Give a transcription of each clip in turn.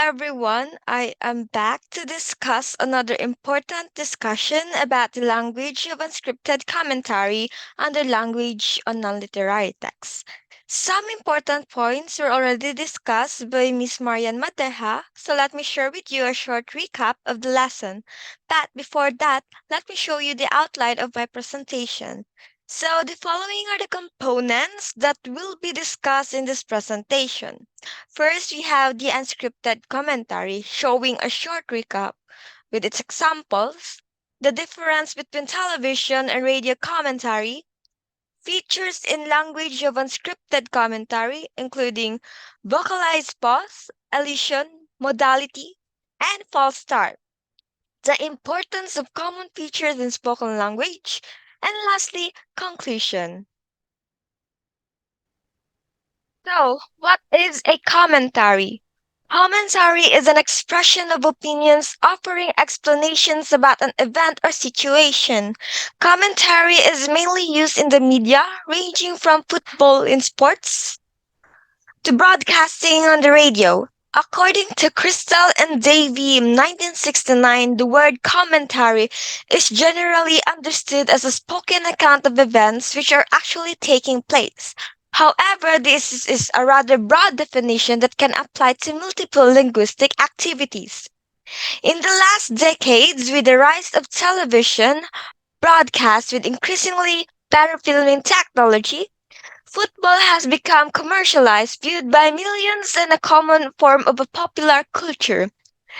everyone. I am back to discuss another important discussion about the language of unscripted commentary under language on non-literary texts. Some important points were already discussed by Miss Marian Mateja, so let me share with you a short recap of the lesson. But before that, let me show you the outline of my presentation. So the following are the components that will be discussed in this presentation. First, we have the unscripted commentary showing a short recap with its examples, the difference between television and radio commentary, features in language of unscripted commentary, including vocalized pause, elision, modality, and false start, the importance of common features in spoken language, and lastly, conclusion. So, what is a commentary? Commentary is an expression of opinions offering explanations about an event or situation. Commentary is mainly used in the media, ranging from football in sports to broadcasting on the radio. According to Crystal and Davey in 1969, the word commentary is generally understood as a spoken account of events which are actually taking place. However, this is a rather broad definition that can apply to multiple linguistic activities. In the last decades, with the rise of television, broadcast with increasingly better filming technology, football has become commercialized, viewed by millions, and a common form of a popular culture.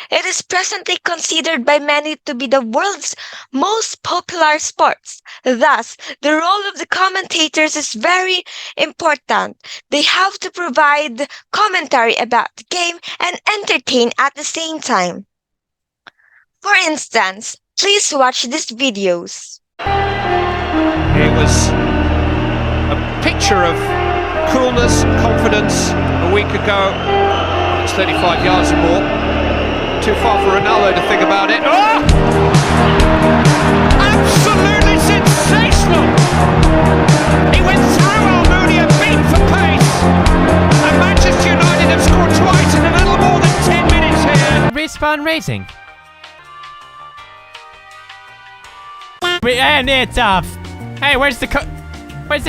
It is presently considered by many to be the world's most popular sports. Thus, the role of the commentators is very important. They have to provide commentary about the game and entertain at the same time. For instance, please watch these videos. It was a picture of coolness, confidence a week ago. It's 35 yards or more. Too far for Ronaldo to think about it. Oh! Absolutely sensational! He went through Almunia, beat for pace. And Manchester United have scored twice in a little more than 10 minutes here. Respawn Racing. And it's off. Hey, where's the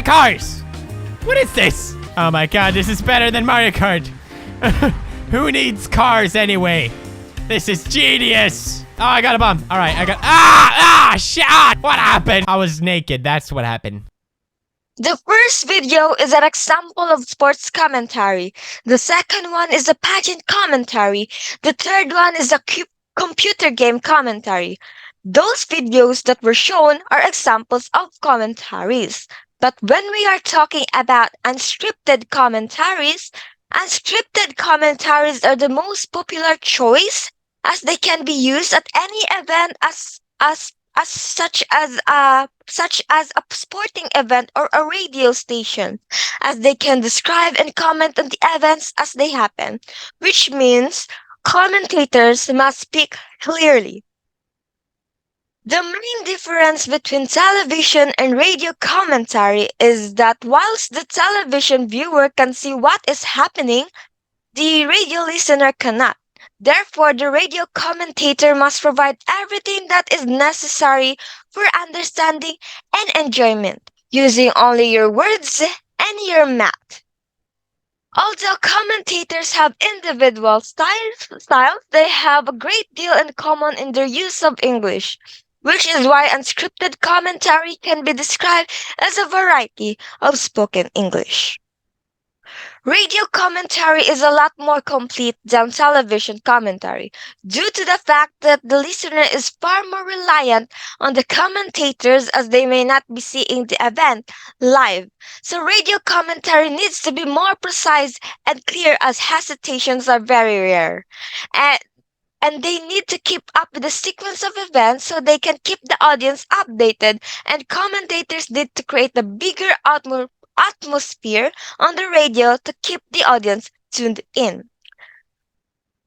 cars? What is this? Oh my god, this is better than Mario Kart. Who needs cars anyway? This is genius. Oh, I got a bomb. All right, I got shit. What happened? I was naked. That's what happened. The first video is an example of sports commentary. The second one is a pageant commentary. The third one is a computer game commentary. Those videos that were shown are examples of commentaries. But when we are talking about unscripted commentaries are the most popular choice as they can be used at any event such as a sporting event or a radio station, as they can describe and comment on the events as they happen, which means commentators must speak clearly. The main difference between television and radio commentary is that whilst the television viewer can see what is happening, the radio listener cannot. Therefore, the radio commentator must provide everything that is necessary for understanding and enjoyment, using only your words and your mouth. Although commentators have individual styles, they have a great deal in common in their use of English, which is why unscripted commentary can be described as a variety of spoken English. Radio commentary is a lot more complete than television commentary due to the fact that the listener is far more reliant on the commentators as they may not be seeing the event live. So radio commentary needs to be more precise and clear as hesitations are very rare. And they need to keep up with the sequence of events so they can keep the audience updated, and commentators need to create a bigger atmosphere on the radio to keep the audience tuned in.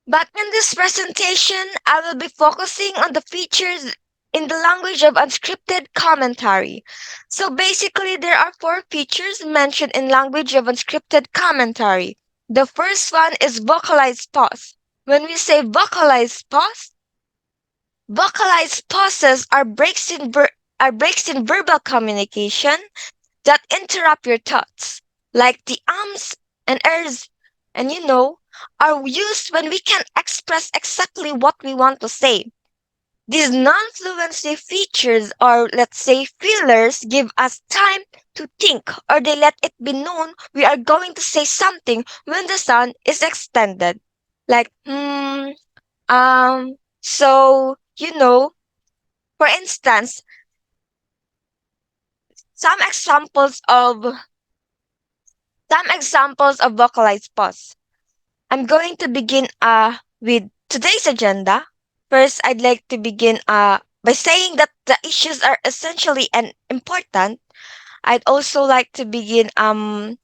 But in this presentation, I will be focusing on the features in the language of unscripted commentary. So basically, there are 4 features mentioned in language of unscripted commentary. The first one is vocalized pause. When we say vocalized pauses are breaks in verbal communication that interrupt your thoughts, like the ums and ers, and are used when we can express exactly what we want to say. These non-fluency features, or let's say fillers, give us time to think, or they let it be known we are going to say something when the sound is extended. Like, so, for instance, some examples of some examples of vocalized pause. I'm going to begin with today's agenda. First, I'd like to begin by saying that the issues are essentially and important. I'd also like to begin by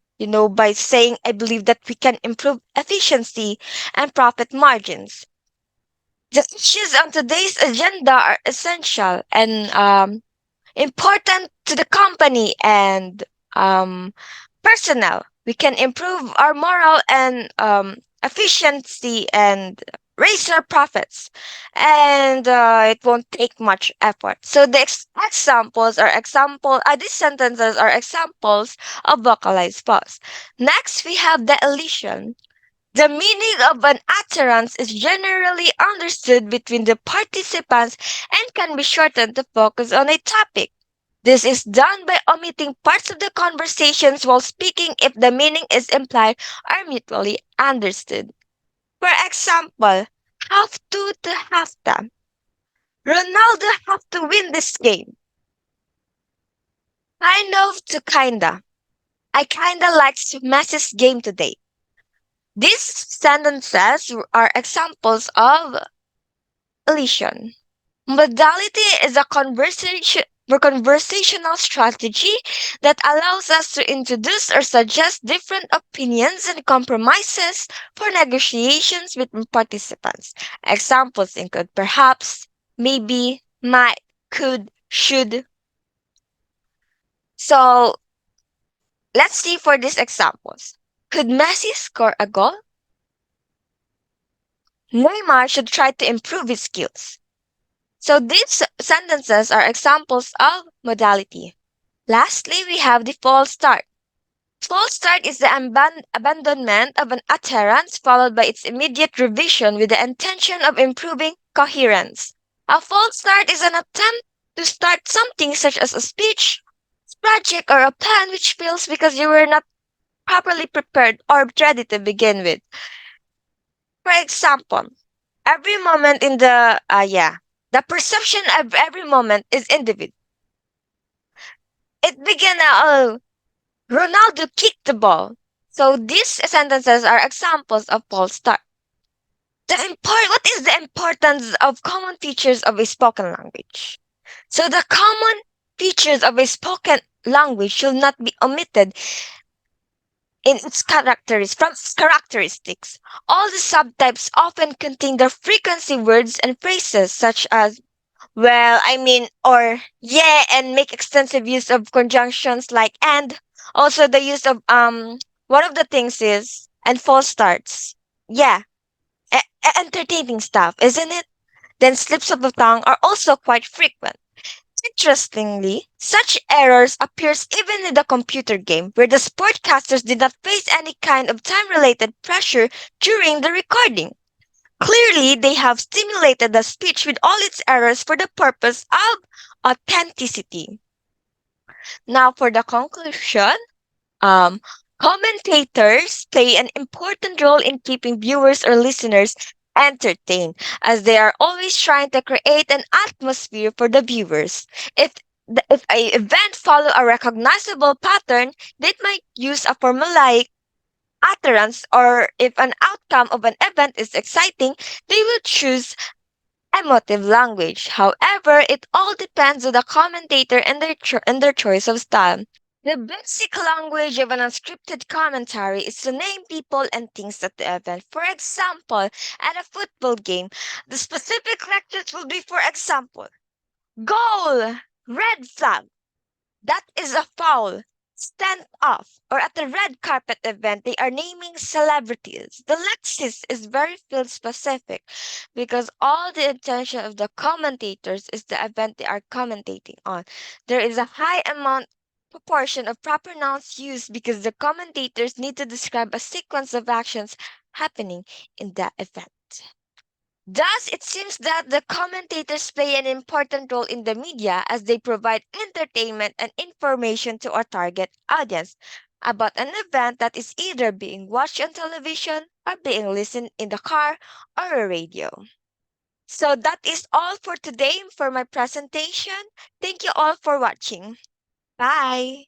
saying I believe that we can improve efficiency and profit margins. The issues on today's agenda are essential and important to the company and um, personnel. We can improve our moral and efficiency and raise our profits. And it won't take much effort. So the these sentences are examples of vocalized pause. Next, we have the elision. The meaning of an utterance is generally understood between the participants and can be shortened to focus on a topic. This is done by omitting parts of the conversations while speaking if the meaning is implied or mutually understood. For example, have to. Ronaldo have to win this game. Kind of to kinda. I kinda liked Messi's game today. These sentences are examples of elision. Modality is a conversational strategy that allows us to introduce or suggest different opinions and compromises for negotiations between participants. Examples include perhaps, maybe, might, could, should. So let's see for these examples. Could Messi score a goal? Neymar should try to improve his skills. So these sentences are examples of modality. Lastly, we have the false start. False start is the abandonment of an utterance followed by its immediate revision with the intention of improving coherence. A false start is an attempt to start something such as a speech, project, or a plan which fails because you were not properly prepared or ready to begin with. For example, every moment in the perception of every moment is individual. It began Ronaldo kicked the ball. So these sentences are examples of false start. What is the importance of common features of a spoken language? So the common features of a spoken language should not be omitted in its characteristics. All the subtypes often contain the frequency words and phrases such as well, I mean, or yeah, and make extensive use of conjunctions like and. Also, the use of one of the things is and false starts. Yeah, entertaining stuff, isn't it? Then slips of the tongue are also quite frequent. Interestingly, such errors appears even in the computer game, where the sportcasters did not face any kind of time-related pressure during the recording. Clearly, they have stimulated the speech with all its errors for the purpose of authenticity. Now, for the conclusion, um, commentators play an important role in keeping viewers or listeners entertained, as they are always trying to create an atmosphere for the viewers. If a event follow a recognizable pattern, they might use a formulaic utterance, or if an outcome of an event is exciting, they will choose emotive language. However, it all depends on the commentator and their choice of style. The basic language of an unscripted commentary is to name people and things at the event. For example, at a football game, the specific lectures will be, for example, goal, red flag, that is a foul, stand off or at a red carpet event, they are naming celebrities. The Lexis is very field specific because all the attention of the commentators is the event they are commentating on. There is a high amount proportion of proper nouns used because the commentators need to describe a sequence of actions happening in that event. Thus, it seems that the commentators play an important role in the media as they provide entertainment and information to our target audience about an event that is either being watched on television or being listened in the car or a radio. So that is all for today for my presentation. Thank you all for watching. Bye.